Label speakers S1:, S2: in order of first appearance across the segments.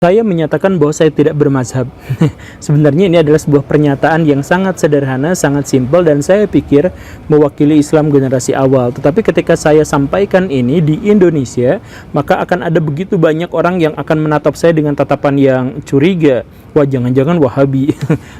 S1: Saya menyatakan bahwa saya tidak bermazhab. Sebenarnya ini adalah sebuah pernyataan yang sangat sederhana, sangat simpel, dan saya pikir mewakili Islam generasi awal. Tetapi ketika saya sampaikan ini di Indonesia, maka akan ada begitu banyak orang yang akan menatap saya dengan tatapan yang curiga. Wah, jangan-jangan Wahabi,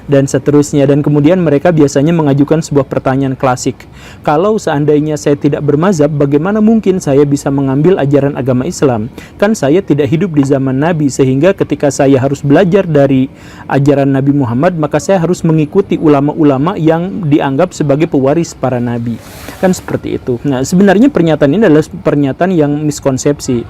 S1: dan seterusnya. Dan kemudian mereka biasanya mengajukan sebuah pertanyaan klasik. Kalau seandainya saya tidak bermazhab, bagaimana mungkin saya bisa mengambil ajaran agama Islam? Kan saya tidak hidup di zaman Nabi, sehingga ketika saya harus belajar dari ajaran Nabi Muhammad, maka saya harus mengikuti ulama-ulama yang dianggap sebagai pewaris para nabi. Kan seperti itu. Nah, sebenarnya pernyataan ini adalah pernyataan yang miskonsepsi.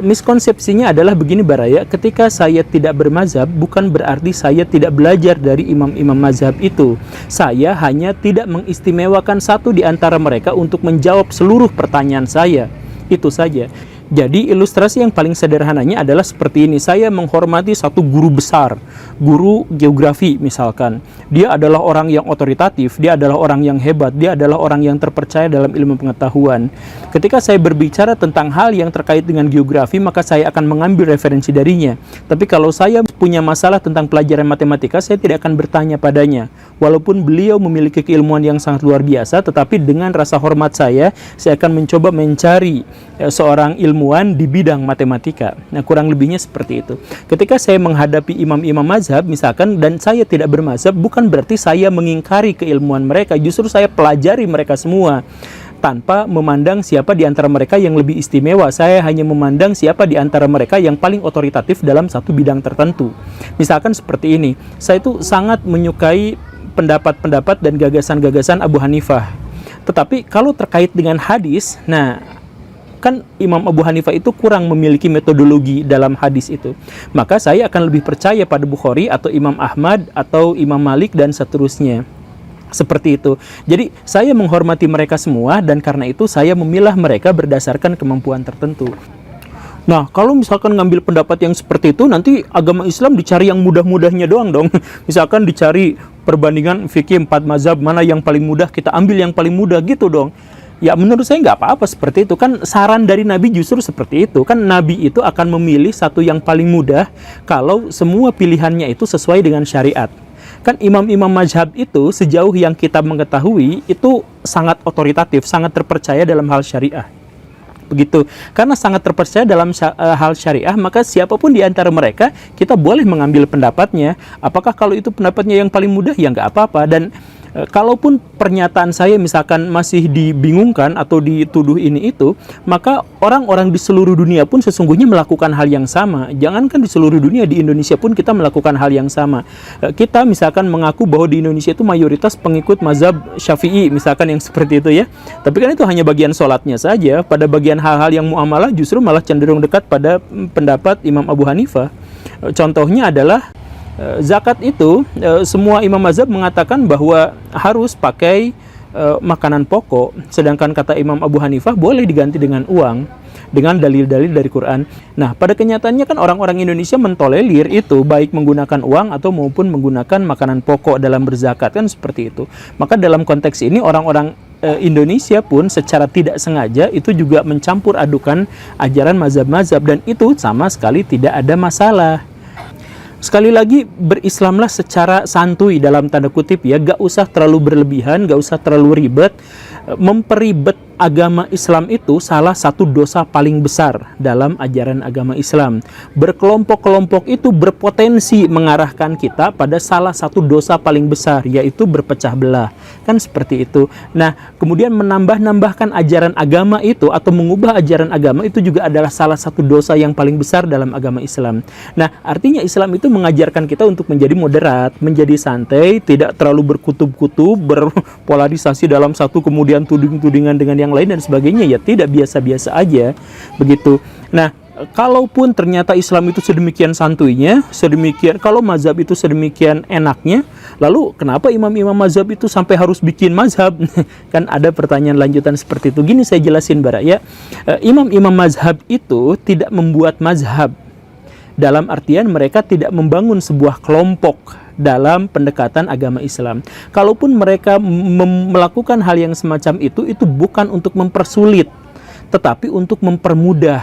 S1: Miskonsepsinya adalah begini Baraya, ketika saya tidak bermazhab bukan berarti saya tidak belajar dari imam-imam mazhab itu. Saya hanya tidak mengistimewakan satu di antara mereka untuk menjawab seluruh pertanyaan saya. Itu saja. Jadi ilustrasi yang paling sederhananya adalah seperti ini. Saya menghormati satu guru besar, guru geografi misalkan. Dia adalah orang yang otoritatif, dia adalah orang yang hebat, dia adalah orang yang terpercaya dalam ilmu pengetahuan. Ketika saya berbicara tentang hal yang terkait dengan geografi, maka saya akan mengambil referensi darinya. Tapi kalau saya punya masalah tentang pelajaran matematika, saya tidak akan bertanya padanya. Walaupun beliau memiliki keilmuan yang sangat luar biasa, tetapi dengan rasa hormat saya akan mencoba mencari seorang ilmuwan di bidang matematika. Nah, kurang lebihnya seperti itu. Ketika saya menghadapi imam-imam mazhab misalkan, dan saya tidak bermazhab, bukan berarti saya mengingkari keilmuan mereka. Justru saya pelajari mereka semua tanpa memandang siapa di antara mereka yang lebih istimewa. Saya hanya memandang siapa di antara mereka yang paling otoritatif dalam satu bidang tertentu. Misalkan seperti ini, saya itu sangat menyukai pendapat-pendapat dan gagasan-gagasan Abu Hanifah. Tetapi kalau terkait dengan hadis, nah, kan Imam Abu Hanifah itu kurang memiliki metodologi dalam hadis itu. Maka saya akan lebih percaya pada Bukhari atau Imam Ahmad atau Imam Malik dan seterusnya. Seperti itu. Jadi saya menghormati mereka semua, dan karena itu saya memilah mereka berdasarkan kemampuan tertentu. Nah, kalau misalkan ngambil pendapat yang seperti itu, nanti agama Islam dicari yang mudah-mudahnya doang dong. Misalkan dicari perbandingan fikih 4 mazhab, mana yang paling mudah, kita ambil yang paling mudah gitu dong. Ya, menurut saya nggak apa-apa seperti itu. Kan saran dari Nabi justru seperti itu. Kan Nabi itu akan memilih satu yang paling mudah kalau semua pilihannya itu sesuai dengan syariat. Kan imam-imam mazhab itu sejauh yang kita mengetahui itu sangat otoritatif, sangat terpercaya dalam hal syariah. Begitu. Karena sangat terpercaya dalam hal syariah, maka siapapun di antara mereka kita boleh mengambil pendapatnya. Apakah kalau itu pendapatnya yang paling mudah? Ya nggak apa-apa. Dan kalaupun pernyataan saya misalkan masih dibingungkan atau dituduh ini itu, maka orang-orang di seluruh dunia pun sesungguhnya melakukan hal yang sama. Jangankan di seluruh dunia, di Indonesia pun kita melakukan hal yang sama. Kita misalkan mengaku bahwa di Indonesia itu mayoritas pengikut mazhab Syafi'i, misalkan yang seperti itu ya. Tapi kan itu hanya bagian sholatnya saja. Pada bagian hal-hal yang muamalah justru malah cenderung dekat pada pendapat Imam Abu Hanifah. Contohnya adalah zakat itu, semua imam mazhab mengatakan bahwa harus pakai makanan pokok, sedangkan kata Imam Abu Hanifah boleh diganti dengan uang, dengan dalil-dalil dari Quran. Nah, pada kenyataannya kan orang-orang Indonesia mentolerir itu, baik menggunakan uang atau maupun menggunakan makanan pokok dalam berzakat, kan seperti itu. Maka dalam konteks ini orang-orang Indonesia pun secara tidak sengaja itu juga mencampur adukan ajaran mazhab-mazhab, dan itu sama sekali tidak ada masalah. Sekali lagi, berislamlah secara santuy dalam tanda kutip ya, gak usah terlalu berlebihan, gak usah terlalu ribet. Memperibet agama Islam itu salah satu dosa paling besar dalam ajaran agama Islam. Berkelompok-kelompok itu berpotensi mengarahkan kita pada salah satu dosa paling besar, yaitu berpecah belah. Kan seperti itu. Nah, kemudian menambah-nambahkan ajaran agama itu atau mengubah ajaran agama itu juga adalah salah satu dosa yang paling besar dalam agama Islam. Nah, artinya Islam itu mengajarkan kita untuk menjadi moderat, menjadi santai, tidak terlalu berkutub-kutub, berpolarisasi dalam satu, kemudian tuding-tudingan dengan yang lain dan sebagainya. Ya tidak, biasa-biasa aja begitu. Nah, kalaupun ternyata Islam itu sedemikian santuynya, sedemikian, kalau mazhab itu sedemikian enaknya, lalu kenapa imam-imam mazhab itu sampai harus bikin mazhab? Kan ada pertanyaan lanjutan seperti itu. Gini saya jelasin Baraya, imam-imam mazhab itu tidak membuat mazhab, dalam artian mereka tidak membangun sebuah kelompok dalam pendekatan agama Islam. Kalaupun mereka melakukan hal yang semacam itu bukan untuk mempersulit, tetapi untuk mempermudah.